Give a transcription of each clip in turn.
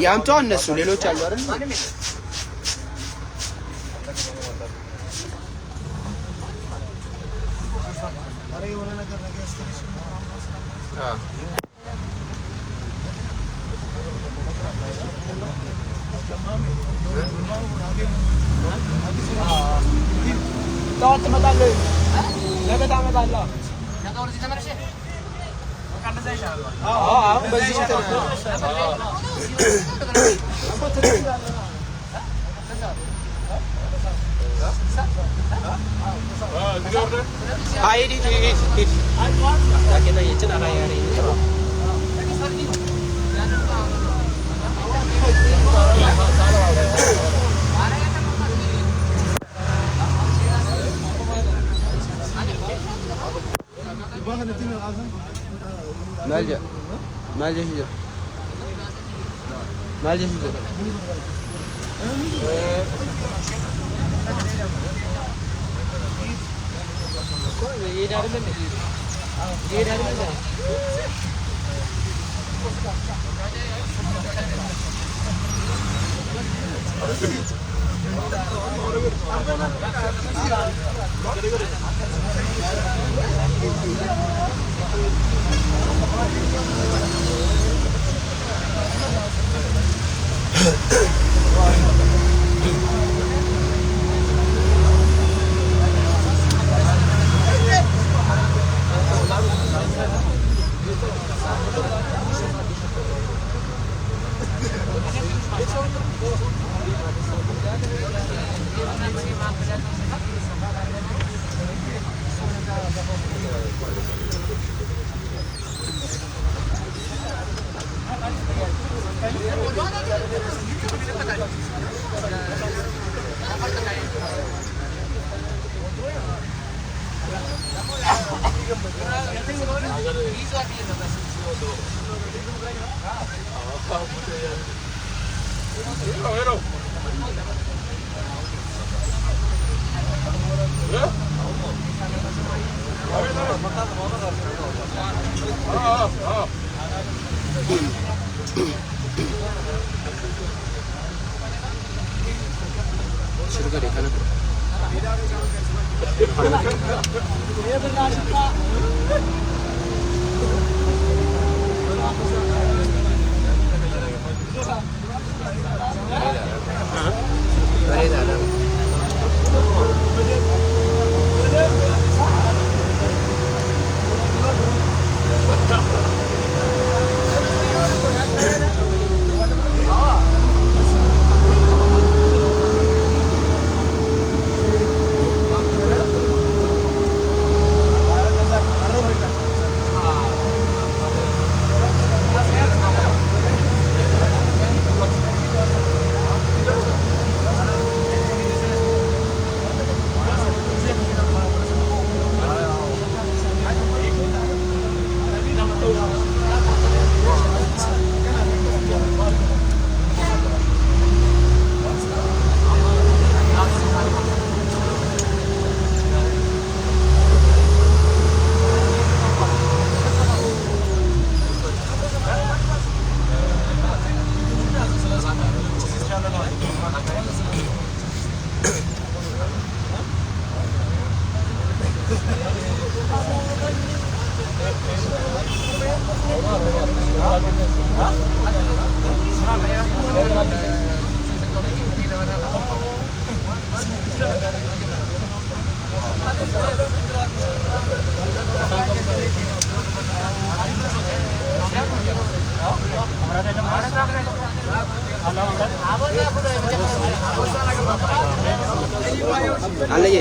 ያምጣው እነሱ ሌሎች አሉ አይደል? ጠዋት ትመጣለህ? ነገ ታመጣለህ? በዚህ مالجأ አለየ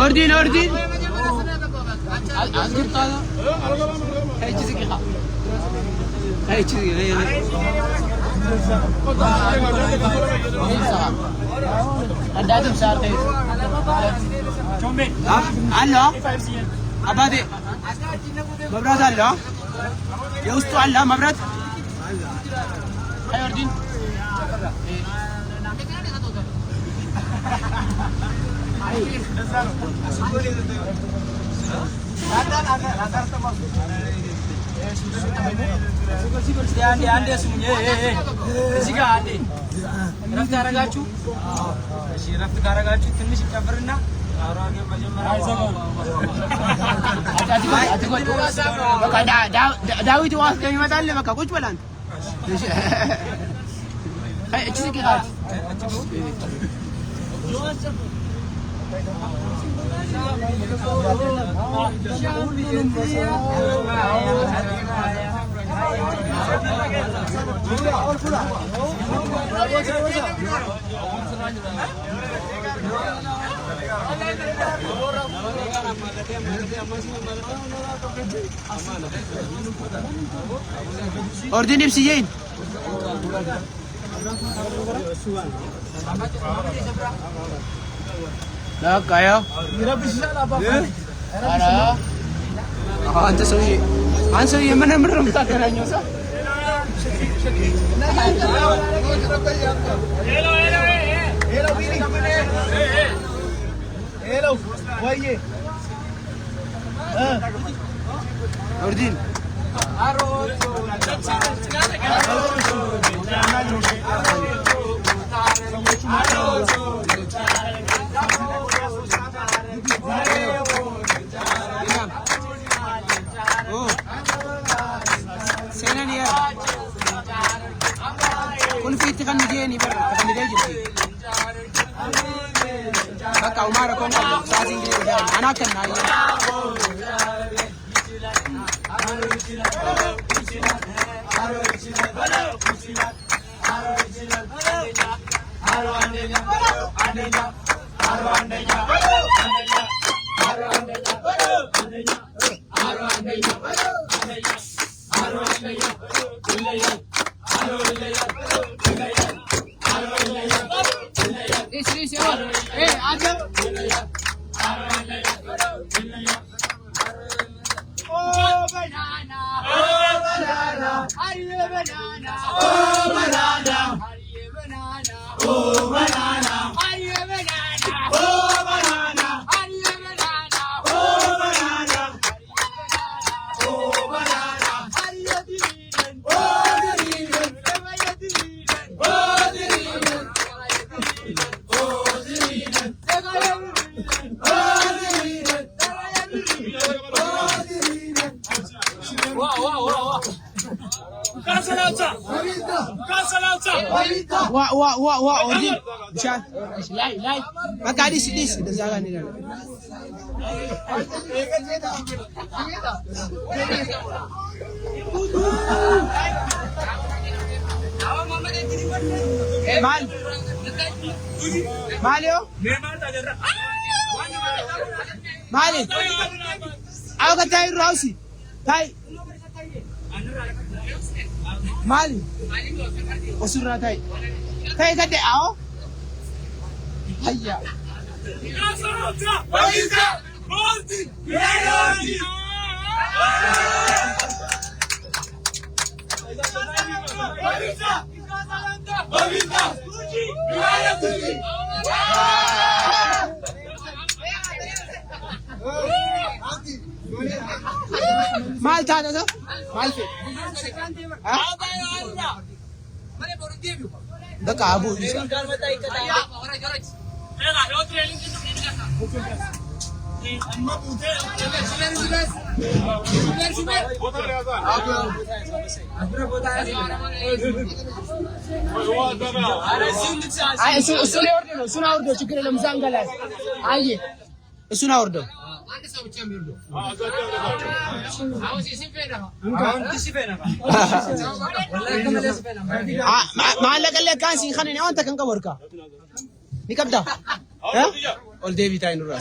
ኦርዲን አዝግርታና አይቺ እንዳትም ሳርቴ አለ አባቴ መብራት አለ የውስጡ አለ መብራት አይወርድም አንዴ ስሙኝ እዚህ ጋር አንዴ ረፍት አደረጋችሁ እሺ ረፍት ካደረጋችሁ ትንሽ ይጨፍርና አራጌ መጀመሪያ በቃ ዳዊት ዋስ ከሚመጣል በቃ ቁጭ በል አንተ እሺ እቺ ሲጋት ordin ibsiyin لا كايا يربشنا ابا ارا አንተ ሰውዬ ምን ምንም የምታገናኘው ሰው ሄሎ ወይዬ ኦርዲን كل في تغنيني برا تغني جدي بقى عمارة كم سازين جدي أنا كنا وا أودين مشان لاي ما قاعد يسديس دزاغا نيرا ماليو مالي أو كتاي راوسي تاي مالي وسرنا تاي تاي كده أو هيا مال تانا ده مال في ده كابو እሱን አውርደው ችግር የለም። እዛ እንገላለን። አየህ እሱን አውርደው معلق كان سين خليني وانت كان قبرك نكبدا ها ول ديفيد اي نور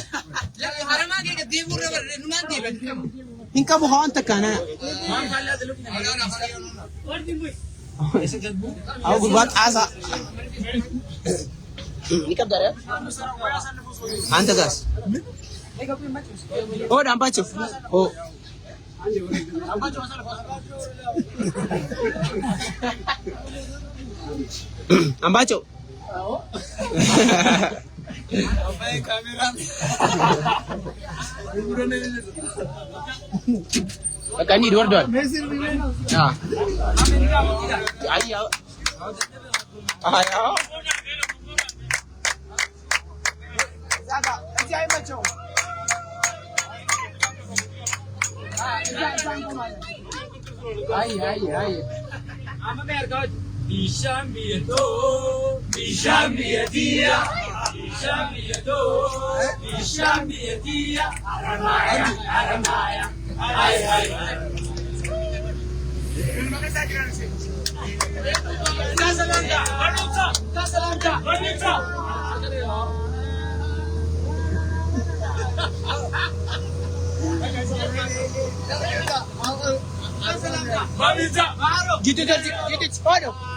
إن كابو هو أنت كان أو قلبات عزا نكبدا يا أنت قاس Oh, dah baca. Oh. Ambacho. Apa kamera? Akan ni dua. Ya. Ayo. Ayo. Zaga, jangan baca. Ai. Gitu. Waduh.